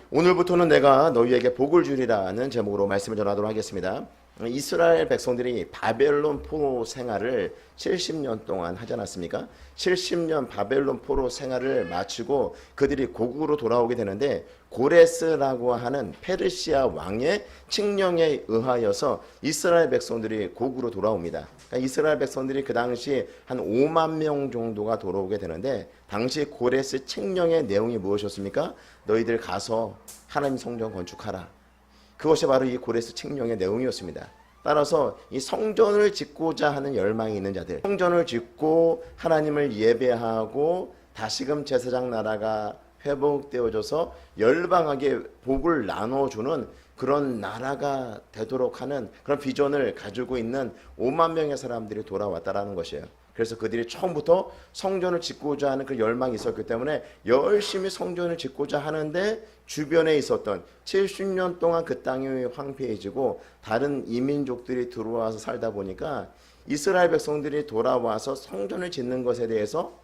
오늘부터는 내가 너희에게 복을 주리라는 제목으로 말씀을 전하도록 하겠습니다. 이스라엘 백성들이 바벨론 포로 생활을 70년 동안 하지 않았습니까? 70년 바벨론 포로 생활을 마치고 그들이 고국으로 돌아오게 되는데, 고레스라고 하는 페르시아 왕의 칙령에 의하여서 이스라엘 백성들이 고국으로 돌아옵니다. 그러니까 이스라엘 백성들이 그 당시 한 5만 명 정도가 돌아오게 되는데, 당시 고레스 칙령의 내용이 무엇이었습니까? 너희들 가서 하나님 성전 건축하라. 그것이 바로 이 고레스 칙령의 내용이었습니다. 따라서 이 성전을 짓고자 하는 열망이 있는 자들, 성전을 짓고 하나님을 예배하고 다시금 제사장 나라가 회복되어져서 열방하게 복을 나눠주는 그런 나라가 되도록 하는 그런 비전을 가지고 있는 5만 명의 사람들이 돌아왔다라는 것이에요. 그래서 그들이 처음부터 성전을 짓고자 하는 그 열망이 있었기 때문에 열심히 성전을 짓고자 하는데, 주변에 있었던 70년 동안 그 땅이 황폐해지고 다른 이민족들이 들어와서 살다 보니까 이스라엘 백성들이 돌아와서 성전을 짓는 것에 대해서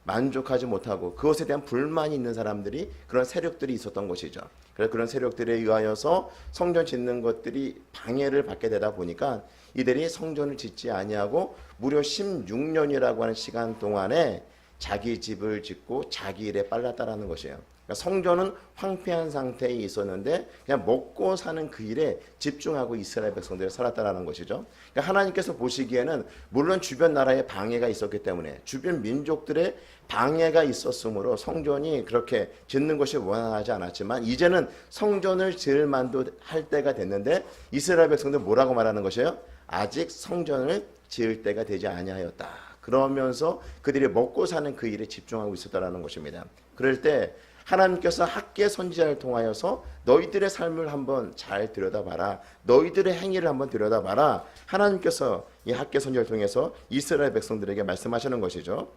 만족하지 못하고 그것에 대한 불만이 있는 사람들이, 그런 세력들이 있었던 것이죠. 그래서 그런 세력들에 의하여서 성전 짓는 것들이 방해를 받게 되다 보니까 이들이 성전을 짓지 아니하고 무려 16년이라고 하는 시간 동안에 자기 집을 짓고 자기 일에 빨랐다라는 것이에요. 그러니까 성전은 황폐한 상태에 있었는데 그냥 먹고 사는 그 일에 집중하고 이스라엘 백성들이 살았다라는 것이죠. 그러니까 하나님께서 보시기에는 물론 주변 나라에 방해가 있었기 때문에, 주변 민족들의 방해가 있었으므로 성전이 그렇게 짓는 것이 원활하지 않았지만, 이제는 성전을 지을 만도 할 때가 됐는데 이스라엘 백성들 뭐라고 말하는 것이에요? 아직 성전을 지을 때가 되지 아니하였다. 그러면서 그들이 먹고 사는 그 일에 집중하고 있었다라는 것입니다. 그럴 때 하나님께서 학개 선지자를 통하여서 너희들의 삶을 한번 잘 들여다봐라, 너희들의 행위를 한번 들여다봐라, 하나님께서 이 학개 선지자를 통해서 이스라엘 백성들에게 말씀하시는 것이죠.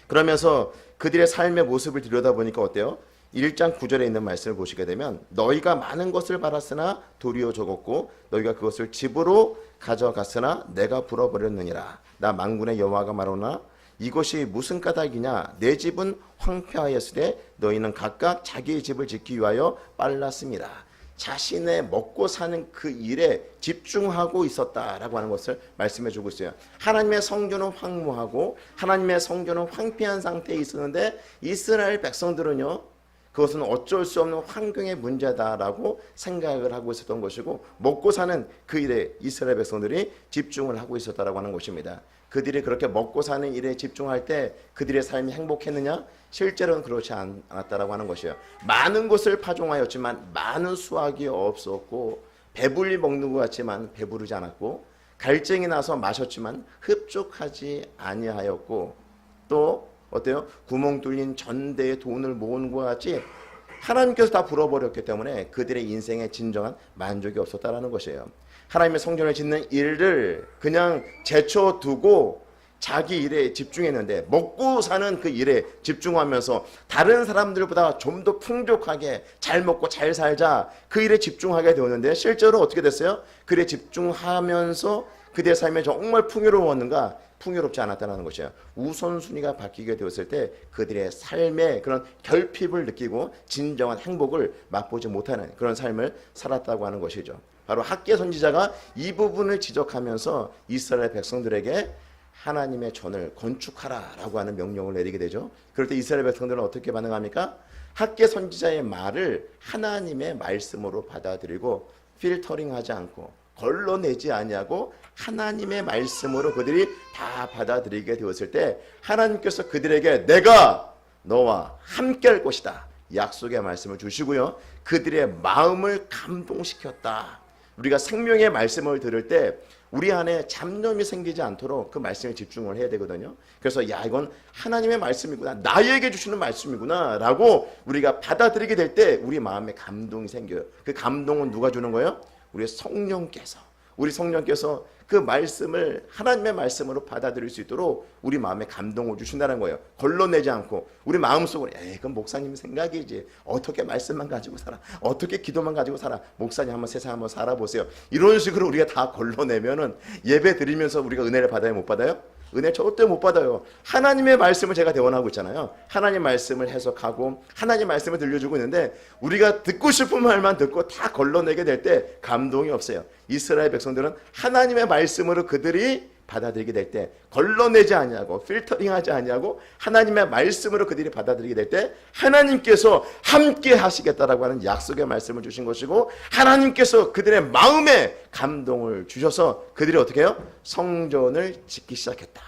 그러면서 그들의 삶의 모습을 들여다보니까 어때요? 1장 9절에 있는 말씀을 보시게 되면, 너희가 많은 것을 받았으나 도리어 적었고 너희가 그것을 집으로 가져갔으나 내가 불어버렸느니라. 나 만군의 여호와가 말하노라. 이것이 무슨 까닭이냐? 내 집은 황폐하였으되 너희는 각각 자기의 집을 짓기 위하여 빨랐습니다. 자신의 먹고 사는 그 일에 집중하고 있었다라고 하는 것을 말씀해 주고 있어요. 하나님의 성전은 황무하고 하나님의 성전은 황폐한 상태에 있었는데, 이스라엘 백성들은요, 그것은 어쩔 수 없는 환경의 문제다라고 생각을 하고 있었던 것이고, 먹고 사는 그 일에 이스라엘 백성들이 집중을 하고 있었다라고 하는 것입니다. 그들이 그렇게 먹고 사는 일에 집중할 때 그들의 삶이 행복했느냐? 실제로는 그렇지 않았다라고 하는 것이에요. 많은 것을 파종하였지만 많은 수확이 없었고, 배불리 먹는 것 같지만 배부르지 않았고, 갈증이 나서 마셨지만 흡족하지 아니하였고, 또 어때요? 구멍 뚫린 전대에 돈을 모은 것 같이 하나님께서 다 불어버렸기 때문에 그들의 인생에 진정한 만족이 없었다라는 것이에요. 하나님의 성전을 짓는 일을 그냥 제쳐두고 자기 일에 집중했는데, 먹고 사는 그 일에 집중하면서 다른 사람들보다 좀 더 풍족하게 잘 먹고 잘 살자, 그 일에 집중하게 되었는데, 실제로 어떻게 됐어요? 그 일에 집중하면서 그들의 삶에 정말 풍요로웠는가? 풍요롭지 않았다는 것이에요. 우선순위가 바뀌게 되었을 때 그들의 삶에 그런 결핍을 느끼고 진정한 행복을 맛보지 못하는 그런 삶을 살았다고 하는 것이죠. 바로 학개 선지자가 이 부분을 지적하면서 이스라엘 백성들에게 하나님의 전을 건축하라라고 하는 명령을 내리게 되죠. 그럴 때 이스라엘 백성들은 어떻게 반응합니까? 학개 선지자의 말을 하나님의 말씀으로 받아들이고 필터링하지 않고 걸러내지 아니하고 하나님의 말씀으로 그들이 다 받아들이게 되었을 때, 하나님께서 그들에게 내가 너와 함께 할 것이다 약속의 말씀을 주시고요, 그들의 마음을 감동시켰다. 우리가 생명의 말씀을 들을 때 우리 안에 잡념이 생기지 않도록 그 말씀에 집중을 해야 되거든요. 그래서 이건 하나님의 말씀이구나, 나에게 주시는 말씀이구나 라고 우리가 받아들이게 될 때 우리 마음에 감동이 생겨요. 그 감동은 누가 주는 거예요? 우리 성령께서 그 말씀을 하나님의 말씀으로 받아들일 수 있도록 우리 마음에 감동을 주신다는 거예요. 걸러내지 않고 우리 마음속으로, 그건 목사님 생각이지, 어떻게 말씀만 가지고 살아, 어떻게 기도만 가지고 살아, 목사님 한번 세상 한번 살아보세요, 이런 식으로 우리가 다 걸러내면은 예배 드리면서 우리가 은혜를 받아요, 못 받아요? 은혜 절대 못 받아요. 하나님의 말씀을 제가 대원하고 있잖아요. 하나님 말씀을 해석하고 하나님 말씀을 들려주고 있는데 우리가 듣고 싶은 말만 듣고 다 걸러내게 될 때 감동이 없어요. 이스라엘 백성들은 하나님의 말씀으로 그들이 받아들이게 될 때 걸러내지 아니하고 필터링하지 아니하고 하나님의 말씀으로 그들이 받아들이게 될 때 하나님께서 함께 하시겠다라고 하는 약속의 말씀을 주신 것이고 하나님께서 그들의 마음에 감동을 주셔서 그들이 어떻게 해요? 성전을 짓기 시작했다.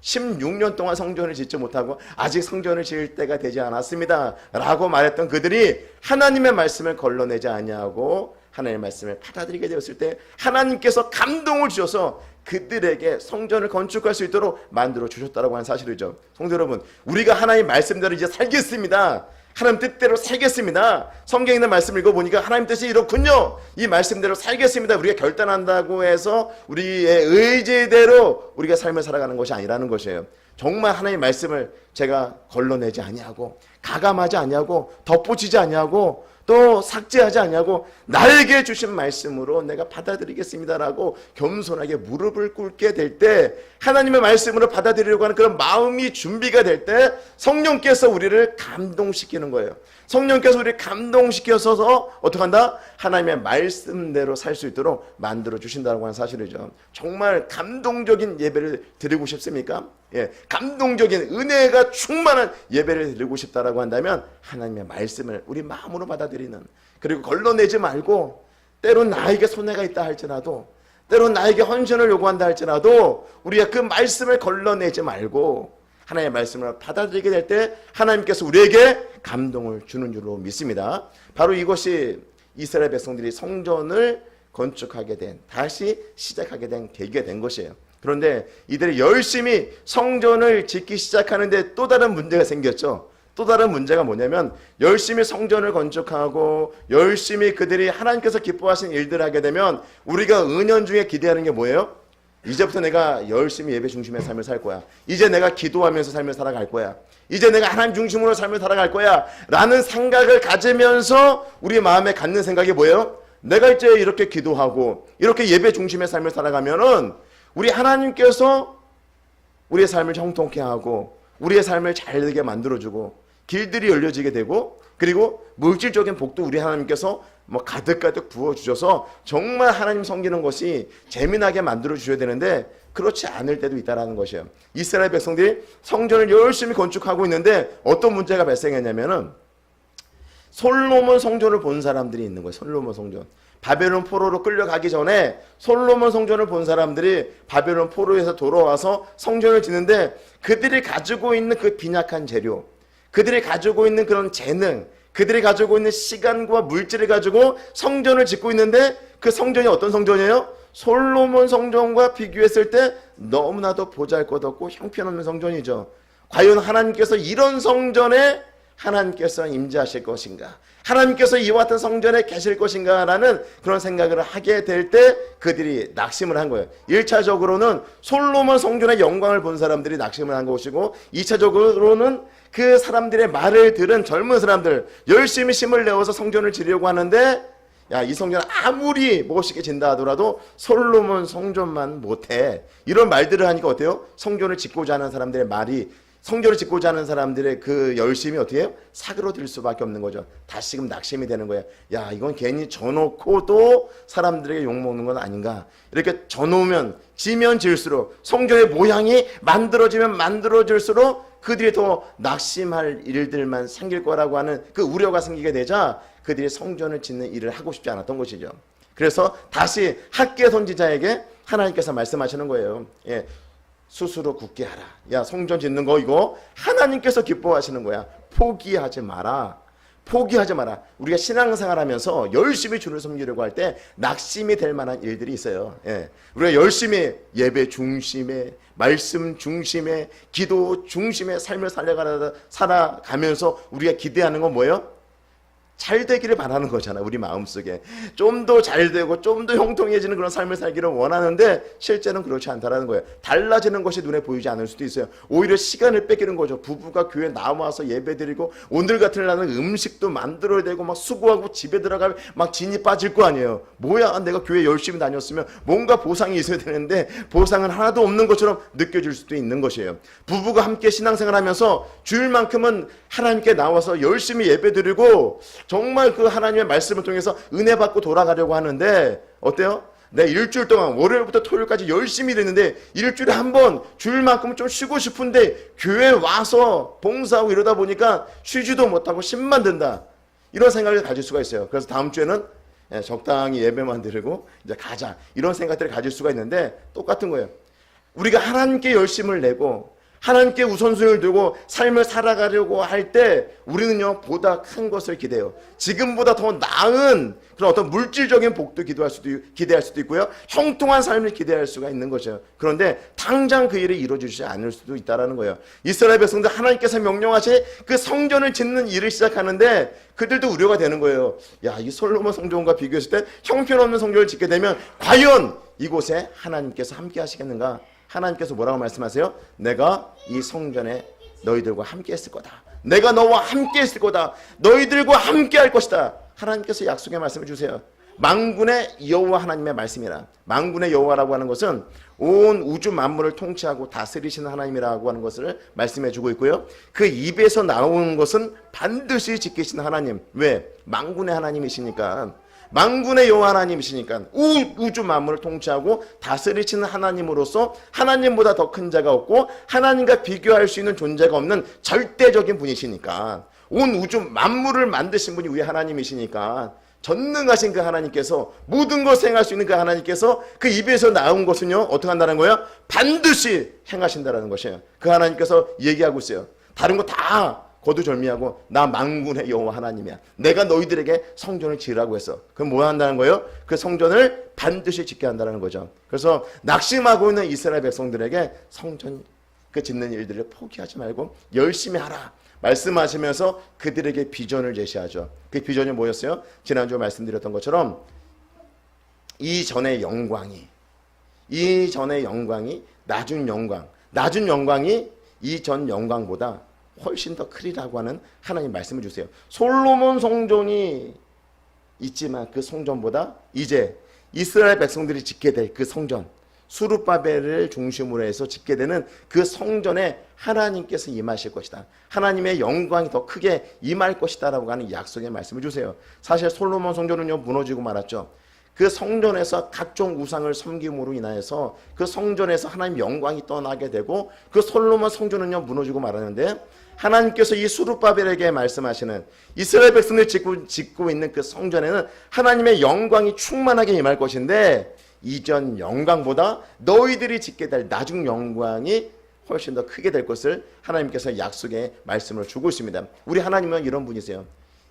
16년 동안 성전을 짓지 못하고 아직 성전을 지을 때가 되지 않았습니다 라고 말했던 그들이 하나님의 말씀을 걸러내지 아니하고 하나님의 말씀을 받아들이게 되었을 때 하나님께서 감동을 주셔서 그들에게 성전을 건축할 수 있도록 만들어 주셨다고 하는 사실이죠. 성도 여러분, 우리가 하나님 말씀대로 이제 살겠습니다. 하나님 뜻대로 살겠습니다. 성경에 있는 말씀을 읽어보니까 하나님 뜻이 이렇군요. 이 말씀대로 살겠습니다. 우리가 결단한다고 해서 우리의 의지대로 우리가 삶을 살아가는 것이 아니라는 것이에요. 정말 하나님의 말씀을 제가 걸러내지 아니하고 가감하지 아니하고 덧붙이지 아니하고 또 삭제하지 아니하고 나에게 주신 말씀으로 내가 받아들이겠습니다라고 겸손하게 무릎을 꿇게 될 때 하나님의 말씀으로 받아들이려고 하는 그런 마음이 준비가 될 때 성령께서 우리를 감동시키는 거예요. 성령께서 우리를 감동시켜서 어떻게 한다? 하나님의 말씀대로 살 수 있도록 만들어 주신다고 하는 사실이죠. 정말 감동적인 예배를 드리고 싶습니까? 예, 감동적인 은혜가 충만한 예배를 드리고 싶다라고 한다면 하나님의 말씀을 우리 마음으로 받아들이는, 그리고 걸러내지 말고 때론 나에게 손해가 있다 할지라도 때론 나에게 헌신을 요구한다 할지라도 우리가 그 말씀을 걸러내지 말고 하나님의 말씀을 받아들이게 될 때 하나님께서 우리에게 감동을 주는 줄로 믿습니다. 바로 이것이 이스라엘 백성들이 성전을 건축하게 된, 다시 시작하게 된 계기가 된 것이에요. 그런데 이들이 열심히 성전을 짓기 시작하는데 또 다른 문제가 생겼죠. 또 다른 문제가 뭐냐면 열심히 성전을 건축하고 열심히 그들이 하나님께서 기뻐하신 일들을 하게 되면 우리가 은연중에 기대하는 게 뭐예요? 이제부터 내가 열심히 예배 중심의 삶을 살 거야. 이제 내가 기도하면서 삶을 살아갈 거야. 이제 내가 하나님 중심으로 삶을 살아갈 거야 라는 생각을 가지면서 우리 마음에 갖는 생각이 뭐예요? 내가 이제 이렇게 기도하고 이렇게 예배 중심의 삶을 살아가면은 우리 하나님께서 우리의 삶을 형통케 하고 우리의 삶을 잘 되게 만들어주고 길들이 열려지게 되고 그리고 물질적인 복도 우리 하나님께서 가득가득 부어주셔서 정말 하나님 섬기는 것이 재미나게 만들어주셔야 되는데 그렇지 않을 때도 있다는 것이에요. 이스라엘 백성들이 성전을 열심히 건축하고 있는데 어떤 문제가 발생했냐면은 솔로몬 성전을 본 사람들이 있는 거예요. 솔로몬 성전. 바벨론 포로로 끌려가기 전에 솔로몬 성전을 본 사람들이 바벨론 포로에서 돌아와서 성전을 짓는데 그들이 가지고 있는 그 빈약한 재료, 그들이 가지고 있는 그런 재능, 그들이 가지고 있는 시간과 물질을 가지고 성전을 짓고 있는데 그 성전이 어떤 성전이에요? 솔로몬 성전과 비교했을 때 너무나도 보잘것없고 형편없는 성전이죠. 과연 하나님께서 이런 성전에 하나님께서 임재하실 것인가? 하나님께서 이와 같은 성전에 계실 것인가? 라는 그런 생각을 하게 될 때 그들이 낙심을 한 거예요. 1차적으로는 솔로몬 성전의 영광을 본 사람들이 낙심을 한 것이고 2차적으로는 그 사람들의 말을 들은 젊은 사람들 열심히 힘을 내어서 성전을 지으려고 하는데 야, 이 성전 아무리 멋있게 진다 하더라도 솔로몬 성전만 못해. 이런 말들을 하니까 어때요? 성전을 짓고자 하는 사람들의 말이 성전을 짓고자 하는 사람들의 그 열심이 어떻게 해요? 사그러들 수밖에 없는 거죠. 다시금 낙심이 되는 거예요. 야, 이건 괜히 져놓고도 사람들에게 욕먹는 건 아닌가. 이렇게 져놓으면 지면 질수록 성전의 모양이 만들어지면 만들어질수록 그들이 더 낙심할 일들만 생길 거라고 하는 그 우려가 생기게 되자 그들이 성전을 짓는 일을 하고 싶지 않았던 것이죠. 그래서 다시 학개 선지자에게 하나님께서 말씀하시는 거예요. 예. 스스로 굳게 하라. 야, 성전 짓는 거 이거 하나님께서 기뻐하시는 거야. 포기하지 마라. 포기하지 마라. 우리가 신앙생활 하면서 열심히 주를 섬기려고 할 때 낙심이 될 만한 일들이 있어요. 예. 우리가 열심히 예배 중심에, 말씀 중심에, 기도 중심에 삶을 살아가면서 우리가 기대하는 건 뭐예요? 잘 되기를 바라는 거잖아. 우리 마음속에 좀 더 잘 되고 좀 더 형통해지는 그런 삶을 살기를 원하는데 실제는 그렇지 않다라는 거예요. 달라지는 것이 눈에 보이지 않을 수도 있어요. 오히려 시간을 뺏기는 거죠. 부부가 교회 나와서 예배드리고 오늘 같은 날은 음식도 만들어야 되고 막 수고하고 집에 들어가면 막 진이 빠질 거 아니에요. 뭐야, 내가 교회 열심히 다녔으면 뭔가 보상이 있어야 되는데 보상은 하나도 없는 것처럼 느껴질 수도 있는 것이에요. 부부가 함께 신앙생활하면서 주일만큼은 하나님께 나와서 열심히 예배드리고 정말 그 하나님의 말씀을 통해서 은혜 받고 돌아가려고 하는데 어때요? 내 일주일 동안 월요일부터 토요일까지 열심히 일했는데 일주일에 한 번 주일만큼은 좀 쉬고 싶은데 교회에 와서 봉사하고 이러다 보니까 쉬지도 못하고 힘만 든다. 이런 생각을 가질 수가 있어요. 그래서 다음 주에는 적당히 예배만 드리고 이제 가자. 이런 생각들을 가질 수가 있는데 똑같은 거예요. 우리가 하나님께 열심을 내고 하나님께 우선순위를 두고 삶을 살아가려고 할 때 우리는요 보다 큰 것을 기대해요. 지금보다 더 나은 그런 어떤 물질적인 복도 기대할 수도 있고요. 형통한 삶을 기대할 수가 있는 거죠. 그런데 당장 그 일이 이루어지지 않을 수도 있다는 거예요. 이스라엘 백성들 하나님께서 명령하신 그 성전을 짓는 일을 시작하는데 그들도 우려가 되는 거예요. 야, 이 솔로몬 성전과 비교했을 때 형편없는 성전을 짓게 되면 과연 이곳에 하나님께서 함께 하시겠는가? 하나님께서 뭐라고 말씀하세요? 내가 이 성전에 너희들과 함께 했을 거다. 내가 너와 함께 했을 거다. 너희들과 함께 할 것이다. 하나님께서 약속의 말씀을 주세요. 만군의 여호와 하나님의 말씀이라. 만군의 여호와라고 하는 것은 온 우주 만물을 통치하고 다스리시는 하나님이라고 하는 것을 말씀해 주고 있고요. 그 입에서 나오는 것은 반드시 지키시는 하나님. 왜? 만군의 하나님이시니까. 만군의 여호와 하나님이시니까 우주 만물을 통치하고 다스리시는 하나님으로서 하나님보다 더 큰 자가 없고 하나님과 비교할 수 있는 존재가 없는 절대적인 분이시니까 온 우주 만물을 만드신 분이 우리 하나님이시니까 전능하신 그 하나님께서 모든 것을 행할 수 있는 그 하나님께서 그 입에서 나온 것은요 어떻게 한다는 거예요? 반드시 행하신다는 것이에요. 그 하나님께서 얘기하고 있어요. 다른 거 다 거두절미하고 나 만군의 여호와 하나님이야. 내가 너희들에게 성전을 지으라고 했어. 그럼 뭐 한다는 거예요? 그 성전을 반드시 짓게 한다는 거죠. 그래서 낙심하고 있는 이스라엘 백성들에게 성전 그 짓는 일들을 포기하지 말고 열심히 하라 말씀하시면서 그들에게 비전을 제시하죠. 그 비전이 뭐였어요? 지난주에 말씀드렸던 것처럼 이전의 영광이 낮은 영광이 이전 영광보다 훨씬 더 크리라고 하는 하나님 말씀을 주세요. 솔로몬 성전이 있지만 그 성전보다 이제 이스라엘 백성들이 짓게 될 그 성전 수룹바벨을 중심으로 해서 짓게 되는 그 성전에 하나님께서 임하실 것이다. 하나님의 영광이 더 크게 임할 것이다 라고 하는 약속의 말씀을 주세요. 사실 솔로몬 성전은요 무너지고 말았죠. 그 성전에서 각종 우상을 섬김으로 인하여서 그 성전에서 하나님의 영광이 떠나게 되고 그 솔로몬 성전은요 무너지고 말았는데 하나님께서 이 수룹바벨에게 말씀하시는 이스라엘 백성들 짓고 있는 그 성전에는 하나님의 영광이 충만하게 임할 것인데 이전 영광보다 너희들이 짓게 될 나중 영광이 훨씬 더 크게 될 것을 하나님께서 약속의 말씀을 주고 있습니다. 우리 하나님은 이런 분이세요.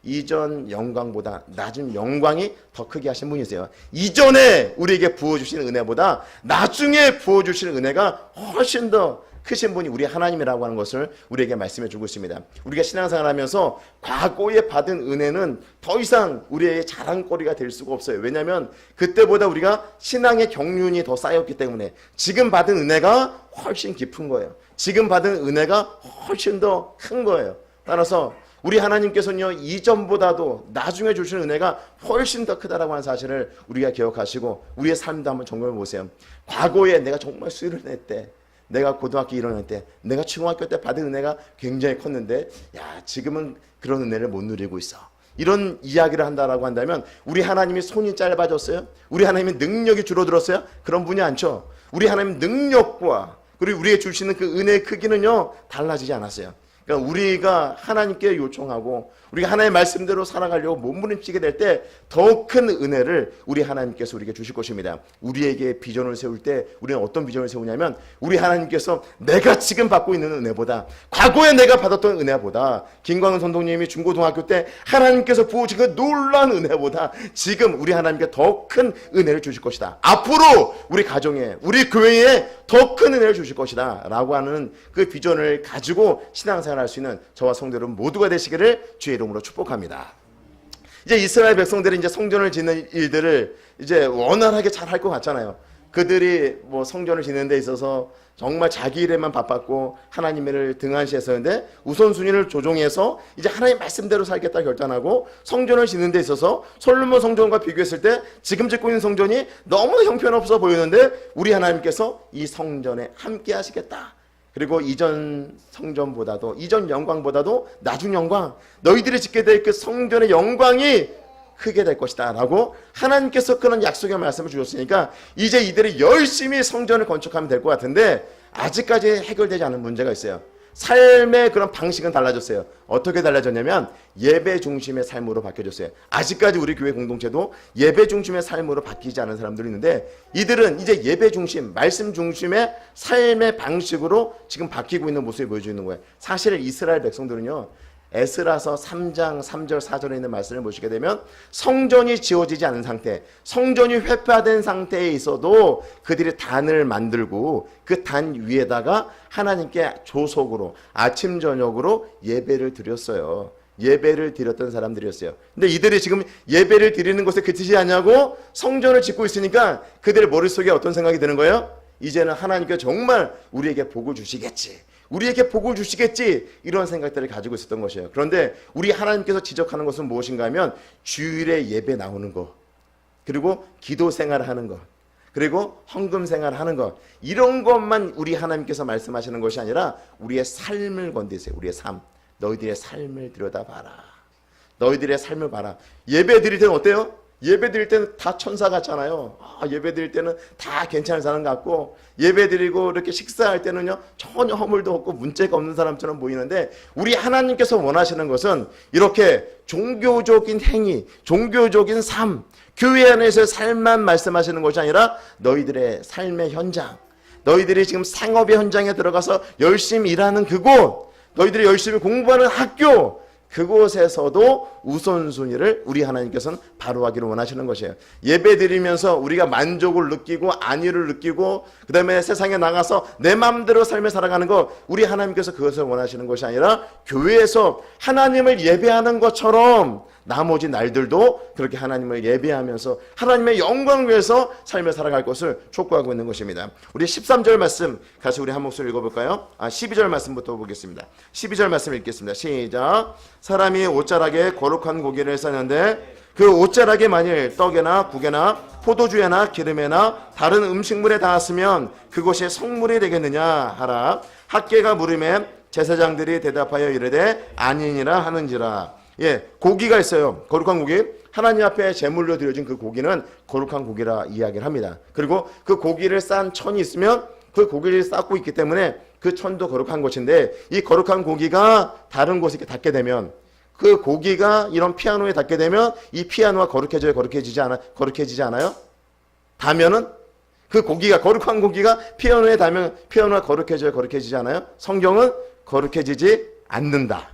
이전 영광보다 낮은 영광이 더 크게 하신 분이세요. 이전에 우리에게 부어주신 은혜보다 나중에 부어주신 은혜가 훨씬 더 크신 분이 우리 하나님이라고 하는 것을 우리에게 말씀해 주고 있습니다. 우리가 신앙생활 하면서 과거에 받은 은혜는 더 이상 우리의 자랑거리가 될 수가 없어요. 왜냐하면 그때보다 우리가 신앙의 경륜이 더 쌓였기 때문에 지금 받은 은혜가 훨씬 깊은 거예요. 지금 받은 은혜가 훨씬 더 큰 거예요. 따라서 우리 하나님께서는요 이전보다도 나중에 주시는 은혜가 훨씬 더 크다라고 하는 사실을 우리가 기억하시고 우리의 삶도 한번 점검해 보세요. 과거에 내가 정말 수일을 냈대. 내가 고등학교 1학년 때 내가 중학교 때 받은 은혜가 굉장히 컸는데 야 지금은 그런 은혜를 못 누리고 있어. 이런 이야기를 한다라고 한다면 우리 하나님이 손이 짧아졌어요? 우리 하나님의 능력이 줄어들었어요? 그런 분이 않죠. 우리 하나님 능력과 그리고 우리에게 주시는 그 은혜의 크기는요 달라지지 않았어요. 그러니까 우리가 하나님께 요청하고 우리가 하나님의 말씀대로 살아가려고 몸부림치게 될 때 더 큰 은혜를 우리 하나님께서 우리에게 주실 것입니다. 우리에게 비전을 세울 때 우리는 어떤 비전을 세우냐면 우리 하나님께서 내가 지금 받고 있는 은혜보다 과거에 내가 받았던 은혜보다 김광은 선동님이 중고등학교 때 하나님께서 부어주신 그 놀라운 은혜보다 지금 우리 하나님께 더 큰 은혜를 주실 것이다. 앞으로 우리 가정에 우리 교회에 더 큰 은혜를 주실 것이다 라고 하는 그 비전을 가지고 신앙생활 할 수 있는 저와 성도 여러분 모두가 되시기를 주의 이름으로 축복합니다. 이제 이스라엘 백성들이 이제 성전을 짓는 일들을 이제 원활하게 잘 할 것 같잖아요. 그들이 뭐 성전을 짓는 데 있어서 정말 자기 일에만 바빴고 하나님을 등한시했었는데 우선순위를 조정해서 이제 하나님 말씀대로 살겠다 결단하고 성전을 짓는 데 있어서 솔로몬 성전과 비교했을 때 지금 짓고 있는 성전이 너무 형편없어 보이는데 우리 하나님께서 이 성전에 함께 하시겠다. 그리고 이전 성전보다도 이전 영광보다도 나중 영광, 너희들이 짓게 될 그 성전의 영광이 크게 될 것이다 라고 하나님께서 그런 약속의 말씀을 주셨으니까 이제 이들이 열심히 성전을 건축하면 될 것 같은데 아직까지 해결되지 않은 문제가 있어요. 삶의 그런 방식은 달라졌어요. 어떻게 달라졌냐면 예배 중심의 삶으로 바뀌어졌어요. 아직까지 우리 교회 공동체도 예배 중심의 삶으로 바뀌지 않은 사람들이 있는데 이들은 이제 예배 중심, 말씀 중심의 삶의 방식으로 지금 바뀌고 있는 모습을 보여주는 거예요. 사실 이스라엘 백성들은요, 에스라서 3장 3절 4절에 있는 말씀을 보시게 되면 성전이 지어지지 않은 상태, 성전이 회파된 상태에 있어도 그들이 단을 만들고 그 단 위에다가 하나님께 조속으로 아침 저녁으로 예배를 드렸어요. 예배를 드렸던 사람들이었어요. 근데 이들이 지금 예배를 드리는 것에 그치지 않냐고 성전을 짓고 있으니까 그들의 머릿속에 어떤 생각이 드는 거예요? 이제는 하나님께 정말 우리에게 복을 주시겠지, 우리에게 복을 주시겠지, 이런 생각들을 가지고 있었던 것이에요. 그런데 우리 하나님께서 지적하는 것은 무엇인가 하면 주일에 예배 나오는 것, 그리고 기도 생활을 하는 것, 그리고 헌금 생활을 하는 것, 이런 것만 우리 하나님께서 말씀하시는 것이 아니라 우리의 삶을 건드리세요. 우리의 삶, 너희들의 삶을 들여다봐라. 너희들의 삶을 봐라. 예배 드릴 때는 어때요? 예배 드릴 때는 다 천사 같잖아요. 예배 드릴 때는 다 괜찮은 사람 같고, 예배 드리고 이렇게 식사할 때는요 전혀 허물도 없고 문제가 없는 사람처럼 보이는데 우리 하나님께서 원하시는 것은 이렇게 종교적인 행위, 종교적인 삶, 교회 안에서의 삶만 말씀하시는 것이 아니라 너희들의 삶의 현장, 너희들이 지금 상업의 현장에 들어가서 열심히 일하는 그곳, 너희들이 열심히 공부하는 학교, 그곳에서도 우선순위를 우리 하나님께서는 바로 하기를 원하시는 것이에요. 예배 드리면서 우리가 만족을 느끼고 안위를 느끼고 그 다음에 세상에 나가서 내 마음대로 삶을 살아가는 것, 우리 하나님께서 그것을 원하시는 것이 아니라 교회에서 하나님을 예배하는 것처럼 나머지 날들도 그렇게 하나님을 예배하면서 하나님의 영광을 위해서 삶을 살아갈 것을 촉구하고 있는 것입니다. 우리 13절 말씀 같이 우리 한 목소리 읽어볼까요? 12절 말씀부터 보겠습니다. 12절 말씀 읽겠습니다. 시작. 사람이 옷자락에 거룩한 고기를 싸는데 그 옷자락이 만일 떡에나 국에나 포도주에나 기름에나 다른 음식물에 닿았으면 그것이 성물이 되겠느냐 하라. 학계가 물음에 제사장들이 대답하여 이르되 아니니라 하는지라. 고기가 있어요. 거룩한 고기. 하나님 앞에 제물로 드려진 그 고기는 거룩한 고기라 이야기를 합니다. 그리고 그 고기를 싼 천이 있으면 그 고기를 쌓고 있기 때문에 그 천도 거룩한 것인데, 이 거룩한 고기가 다른 곳에 닿게 되면, 그 고기가 이런 피아노에 닿게 되면 이 피아노가 거룩해져요? 거룩해지지 않아요? 닿으면은 그 고기가, 거룩한 고기가 피아노에 닿으면 피아노가 거룩해져요? 거룩해지지 않아요? 성경은 거룩해지지 않는다.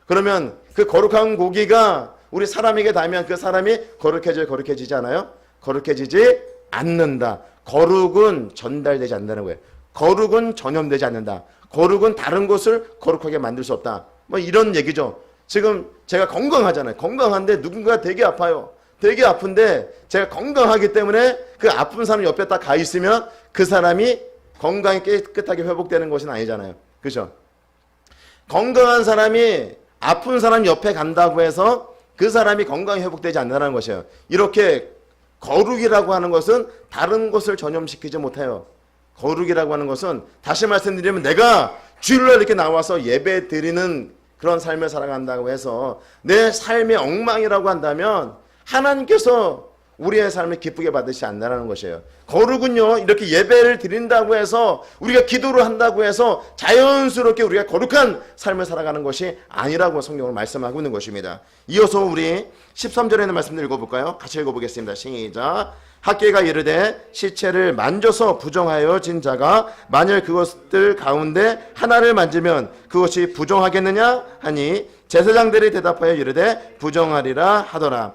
그러면 그 거룩한 고기가 우리 사람에게 닿으면 그 사람이 거룩해져요? 거룩해지지 않아요? 거룩해지지 않는다. 거룩은 전달되지 않는다는 거예요. 거룩은 전염되지 않는다. 거룩은 다른 것을 거룩하게 만들 수 없다. 뭐 이런 얘기죠. 지금 제가 건강하잖아요. 건강한데 누군가 되게 아파요. 되게 아픈데 제가 건강하기 때문에 그 아픈 사람 옆에 딱 가 있으면 그 사람이 건강이 깨끗하게 회복되는 것은 아니잖아요. 그렇죠? 건강한 사람이 아픈 사람 옆에 간다고 해서 그 사람이 건강이 회복되지 않는다는 것이에요. 이렇게 거룩이라고 하는 것은 다른 것을 전염시키지 못해요. 거룩이라고 하는 것은, 다시 말씀드리면, 내가 주일날 이렇게 나와서 예배 드리는 그런 삶을 살아간다고 해서 내 삶의 엉망이라고 한다면 하나님께서 우리의 삶을 기쁘게 받으시지 않는다는 것이에요. 거룩은요, 이렇게 예배를 드린다고 해서, 우리가 기도를 한다고 해서 자연스럽게 우리가 거룩한 삶을 살아가는 것이 아니라고 성경을 말씀하고 있는 것입니다. 이어서 우리 13절에 있는 말씀을 읽어볼까요? 같이 읽어보겠습니다. 시작. 학계가 이르되 시체를 만져서 부정하여진 자가 만일 그것들 가운데 하나를 만지면 그것이 부정하겠느냐 하니 제사장들이 대답하여 이르되 부정하리라 하더라.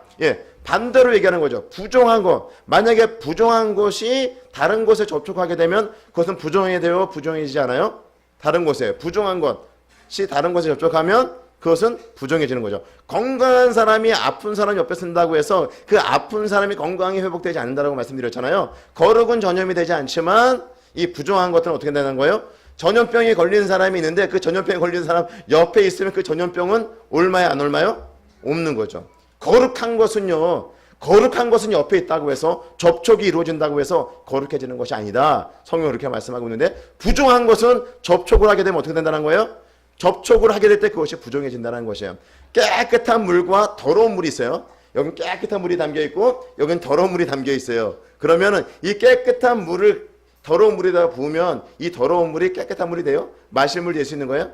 반대로 얘기하는 거죠. 부정한 것. 만약에 부정한 것이 다른 것에 접촉하게 되면 그것은 부정이 되어 부정해지지 않아요? 다른 것에 부정한 것이 다른 것에 접촉하면 그것은 부정해지는 거죠. 건강한 사람이 아픈 사람 옆에 쓴다고 해서 그 아픈 사람이 건강이 회복되지 않는다고 말씀드렸잖아요. 거룩은 전염이 되지 않지만 이 부정한 것들은 어떻게 되는 거예요? 전염병에 걸리는 사람이 있는데 그 전염병에 걸리는 사람 옆에 있으면 그 전염병은 옮아요, 안 옮아요? 옮는 거죠. 거룩한 것은요, 거룩한 것은 옆에 있다고 해서 접촉이 이루어진다고 해서 거룩해지는 것이 아니다. 성경은 그렇게 말씀하고 있는데, 부정한 것은 접촉을 하게 되면 어떻게 된다는 거예요? 접촉을 하게 될 때 그것이 부정해진다는 것이에요. 깨끗한 물과 더러운 물이 있어요. 여긴 깨끗한 물이 담겨 있고 여긴 더러운 물이 담겨 있어요. 그러면은 이 깨끗한 물을 더러운 물에다가 부으면 이 더러운 물이 깨끗한 물이 돼요? 마실 물이 될 수 있는 거예요?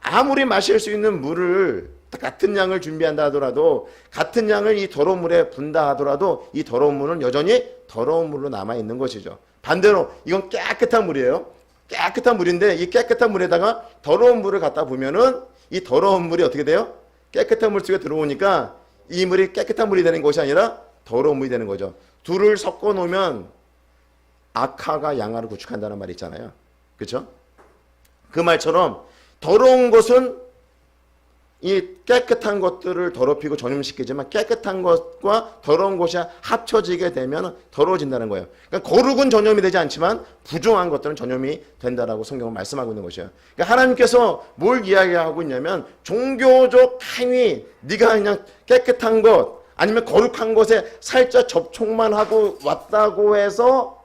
아무리 마실 수 있는 물을 같은 양을 준비한다 하더라도, 같은 양을 이 더러운 물에 분다 하더라도 이 더러운 물은 여전히 더러운 물로 남아있는 것이죠. 반대로 이건 깨끗한 물이에요. 깨끗한 물인데 이 깨끗한 물에다가 더러운 물을 갖다 부으면은 이 더러운 물이 어떻게 돼요? 깨끗한 물 속에 들어오니까 이 물이 깨끗한 물이 되는 것이 아니라 더러운 물이 되는 거죠. 둘을 섞어 놓으면 악화가 양화를 구축한다는 말이 있잖아요. 그렇죠? 그 말처럼 더러운 것은 이 깨끗한 것들을 더럽히고 전염시키지만 깨끗한 것과 더러운 것이 합쳐지게 되면 더러워진다는 거예요. 그러니까 거룩은 전염이 되지 않지만 부정한 것들은 전염이 된다라고 성경은 말씀하고 있는 것이에요. 그러니까 하나님께서 뭘 이야기하고 있냐면, 종교적 행위, 네가 그냥 깨끗한 것 아니면 거룩한 것에 살짝 접촉만 하고 왔다고 해서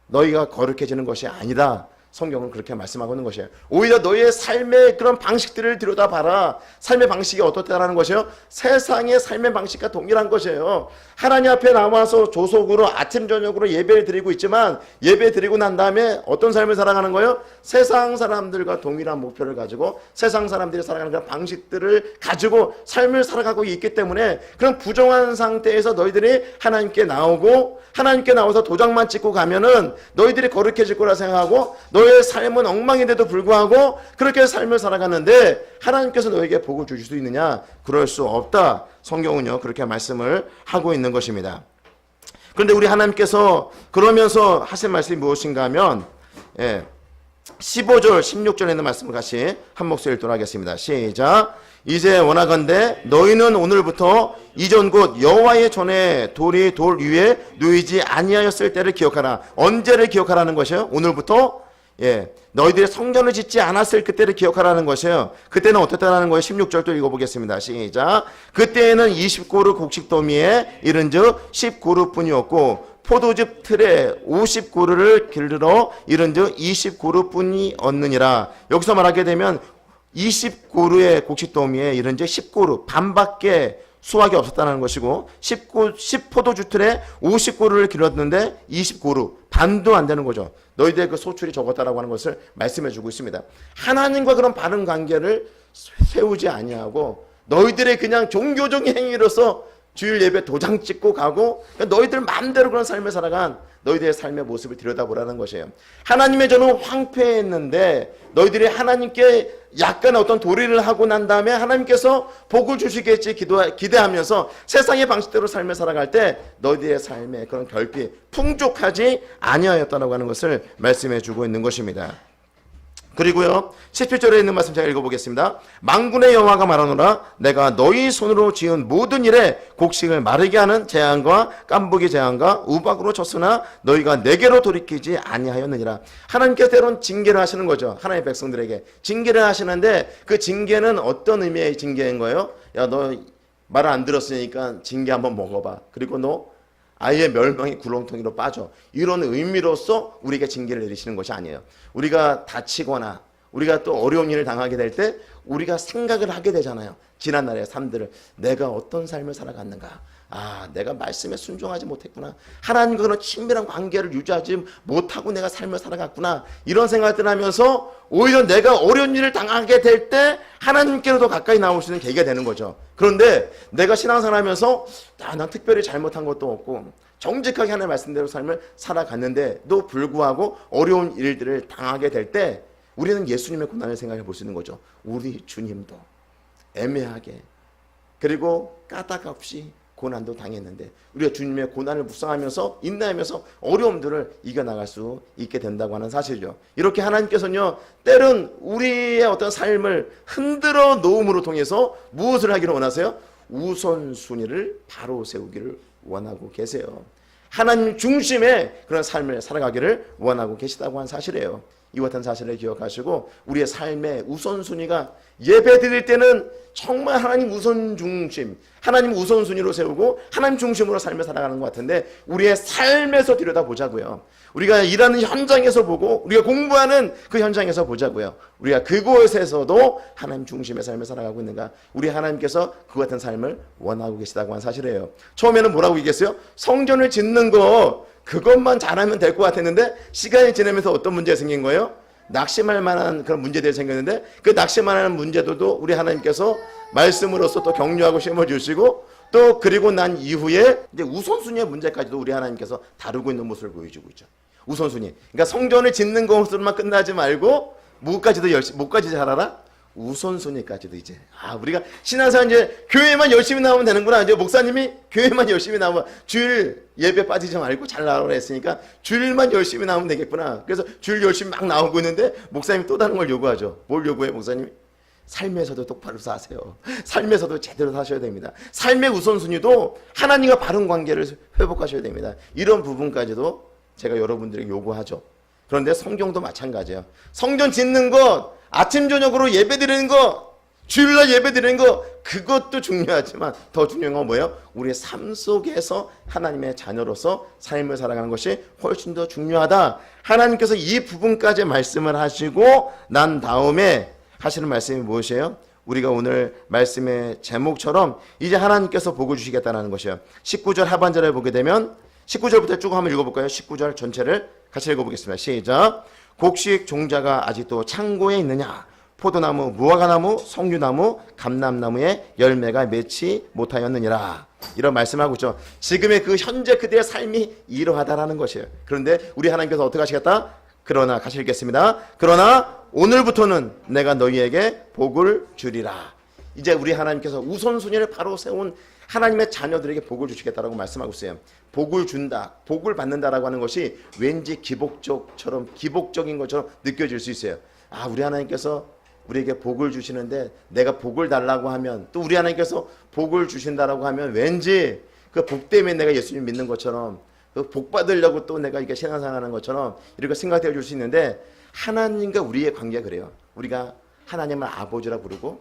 너희가 거룩해지는 것이 아니다. 성경은 그렇게 말씀하고 있는 것이에요. 오히려 너희의 삶의 그런 방식들을 들여다봐라. 삶의 방식이 어떻다라는 것이요? 세상의 삶의 방식과 동일한 것이에요. 하나님 앞에 나와서 조속으로 아침 저녁으로 예배를 드리고 있지만, 예배 드리고 난 다음에 어떤 삶을 살아가는 거예요? 세상 사람들과 동일한 목표를 가지고 세상 사람들이 살아가는 그런 방식들을 가지고 삶을 살아가고 있기 때문에, 그런 부정한 상태에서 너희들이 하나님께 나오고, 하나님께 나와서 도장만 찍고 가면은 너희들이 거룩해질 거라 생각하고 너의 삶은 엉망인데도 불구하고 그렇게 삶을 살아가는데 하나님께서 너에게 복을 주실 수 있느냐? 그럴 수 없다. 성경은요 그렇게 말씀을 하고 있는 것입니다. 그런데 우리 하나님께서 그러면서 하신 말씀이 무엇인가 하면 15절 16절에 있는 말씀을 같이 한 목소리 읽도록 하겠습니다. 시작. 이제 원하건대 너희는 오늘부터 이전 곧 여호와의 전에 돌이 돌 위에 놓이지 아니하였을 때를 기억하라. 언제를 기억하라는 것이요? 오늘부터 너희들이 성전을 짓지 않았을 그때를 기억하라는 것이에요. 그때는 어땠다라는 거예요? 16절 또 읽어보겠습니다. 시작. 그때에는 20고루 곡식더미에 이른즉 10고루뿐이었고 포도즙 틀에 50고루를 길러 이른즉 20고루뿐이 얻느니라. 여기서 말하게 되면 20고루의 곡식더미에 이른즉 10고루 반밖에 수확이 없었다는 것이고, 10포도주 틀에 50고루를 길렀는데 20고루 반도 안 되는 거죠. 너희들의 그 소출이 적었다라고 하는 것을 말씀해 주고 있습니다. 하나님과 그런 바른 관계를 세우지 아니하고 너희들의 그냥 종교적인 행위로서 주일 예배 도장 찍고 가고, 그러니까 너희들 마음대로 그런 삶을 살아간 너희들의 삶의 모습을 들여다보라는 것이에요. 하나님의 전은 황폐했는데 너희들이 하나님께 약간 어떤 도리를 하고 난 다음에 하나님께서 복을 주시겠지 기대하면서 세상의 방식대로 삶을 살아갈 때 너희들의 삶의 그런 결핍, 풍족하지 아니하였다라고 하는 것을 말씀해 주고 있는 것입니다. 그리고요 17절에 있는 말씀 제가 읽어보겠습니다. 만군의 여호와가 말하노라. 내가 너희 손으로 지은 모든 일에 곡식을 마르게 하는 재앙과 깐부기 재앙과 우박으로 쳤으나 너희가 내게로 돌이키지 아니하였느니라. 하나님께서 때론 징계를 하시는 거죠. 하나님의 백성들에게 징계를 하시는데 그 징계는 어떤 의미의 징계인 거예요? 야, 너 말 안 들었으니까 징계 한번 먹어봐. 그리고 너 아예 멸망의 구렁텅이로 빠져. 이런 의미로서 우리에게 징계를 내리시는 것이 아니에요. 우리가 다치거나 우리가 또 어려운 일을 당하게 될 때 우리가 생각을 하게 되잖아요. 지난날의 삶들을 내가 어떤 삶을 살아갔는가. 아, 내가 말씀에 순종하지 못했구나. 하나님과 그런 친밀한 관계를 유지하지 못하고 내가 삶을 살아갔구나. 이런 생각들 하면서 오히려 내가 어려운 일을 당하게 될 때 하나님께로 더 가까이 나올 수 있는 계기가 되는 거죠. 그런데 내가 신앙생활하면서 난 특별히 잘못한 것도 없고 정직하게 하나님의 말씀대로 삶을 살아갔는데도 불구하고 어려운 일들을 당하게 될 때 우리는 예수님의 고난을 생각해 볼 수 있는 거죠. 우리 주님도 애매하게 그리고 까닭 없이 고난도 당했는데 우리가 주님의 고난을 묵상하면서 인내하면서 어려움들을 이겨나갈 수 있게 된다고 하는 사실이죠. 이렇게 하나님께서는요, 때론 우리의 어떤 삶을 흔들어 놓음으로 통해서 무엇을 하기를 원하세요? 우선순위를 바로 세우기를 원하고 계세요. 하나님 중심의 그런 삶을 살아가기를 원하고 계시다고 하는 사실이에요. 이와 같은 사실을 기억하시고 우리의 삶의 우선순위가 예배 드릴 때는 정말 하나님 우선 중심, 하나님 우선순위로 세우고 하나님 중심으로 삶을 살아가는 것 같은데 우리의 삶에서 들여다보자고요. 우리가 일하는 현장에서 보고 우리가 공부하는 그 현장에서 보자고요. 우리가 그곳에서도 하나님 중심의 삶을 살아가고 있는가. 우리 하나님께서 그 같은 삶을 원하고 계시다고 하는 사실이에요. 처음에는 뭐라고 얘기했어요? 성전을 짓는 거 그것만 잘하면 될 것 같았는데 시간이 지나면서 어떤 문제가 생긴 거예요? 낙심할 만한 그런 문제들이 생겼는데 그 낙심할 만한 문제도 우리 하나님께서 말씀으로서 또 격려하고 심어주시고 또 그리고 난 이후에 이제 우선순위의 문제까지도 우리 하나님께서 다루고 있는 모습을 보여주고 있죠. 우선순위. 그러니까 성전을 짓는 것으로만 끝나지 말고 뭐까지 잘하라? 우선순위까지도 이제 우리가 신앙생활 이제 교회만 열심히 나오면 되는구나. 이제 목사님이 교회만 열심히 나오면 주일 예배 빠지지 말고 잘 나오라 했으니까 주일만 열심히 나오면 되겠구나. 그래서 주일 열심히 막 나오고 있는데 목사님이 또 다른 걸 요구하죠. 뭘 요구해 목사님이? 삶에서도 똑바로 사세요. 삶에서도 제대로 사셔야 됩니다. 삶의 우선순위도 하나님과 바른 관계를 회복하셔야 됩니다. 이런 부분까지도 제가 여러분들에게 요구하죠. 그런데 성경도 마찬가지예요. 성전 짓는 것, 아침 저녁으로 예배드리는 것, 주일날 예배드리는 것, 그것도 중요하지만 더 중요한 건 뭐예요? 우리의 삶 속에서 하나님의 자녀로서 삶을 살아가는 것이 훨씬 더 중요하다. 하나님께서 이 부분까지 말씀을 하시고 난 다음에 하시는 말씀이 무엇이에요? 우리가 오늘 말씀의 제목처럼 이제 하나님께서 복을 주시겠다는 것이에요. 19절 하반절에 보게 되면 19절부터 쭉 한번 읽어볼까요? 19절 전체를 같이 읽어보겠습니다. 시작. 곡식 종자가 아직도 창고에 있느냐? 포도나무, 무화과나무, 석류나무, 감람나무의 열매가 맺지 못하였느니라. 이런 말씀하고 있죠. 지금의 그 현재 그들의 삶이 이러하다라는 것이에요. 그런데 우리 하나님께서 어떻게 하시겠다? 그러나 같이 읽겠습니다. 그러나 오늘부터는 내가 너희에게 복을 주리라. 이제 우리 하나님께서 우선순위를 바로 세운 하나님의 자녀들에게 복을 주시겠다라고 말씀하고 있어요. 복을 준다, 복을 받는다라고 하는 것이 왠지 기복적인 것처럼 느껴질 수 있어요. 우리 하나님께서 우리에게 복을 주시는데 내가 복을 달라고 하면 또 우리 하나님께서 복을 주신다라고 하면 왠지 그 복 때문에 내가 예수님 믿는 것처럼 그 복 받으려고 또 내가 이렇게 신앙생활하는 것처럼 이렇게 생각되어 줄 수 있는데 하나님과 우리의 관계가 그래요. 우리가 하나님을 아버지라 부르고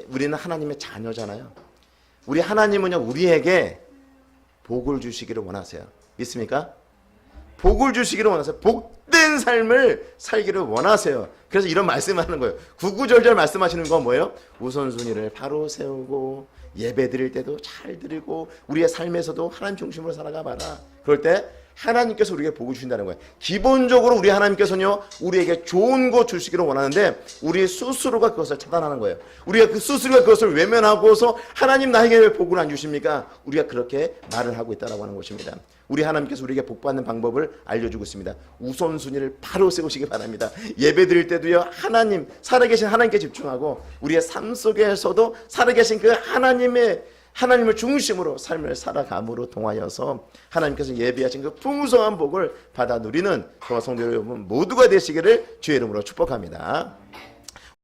우리는 하나님의 자녀잖아요. 우리 하나님은요 우리에게 복을 주시기를 원하세요. 믿습니까? 복을 주시기를 원하세요. 복된 삶을 살기를 원하세요. 그래서 이런 말씀을 하는 거예요. 구구절절 말씀하시는 건 뭐예요? 우선순위를 바로 세우고 예배 드릴 때도 잘 드리고 우리의 삶에서도 하나님 중심으로 살아가 봐라. 그럴 때 하나님께서 우리에게 복을 주신다는 거예요. 기본적으로 우리 하나님께서는요 우리에게 좋은 것 주시기를 원하는데 우리 스스로가 그것을 차단하는 거예요. 우리가 그 스스로가 그것을 외면하고서 하나님 나에게 왜 복을 안 주십니까? 우리가 그렇게 말을 하고 있다고 하는 것입니다. 우리 하나님께서 우리에게 복받는 방법을 알려주고 있습니다. 우선순위를 바로 세우시기 바랍니다. 예배 드릴 때도요 하나님, 살아계신 하나님께 집중하고 우리의 삶 속에서도 살아계신 그 하나님을 중심으로 삶을 살아감으로 통하여서 하나님께서 예비하신 그 풍성한 복을 받아 누리는 저와 성도 여러분 모두가 되시기를 주의 이름으로 축복합니다.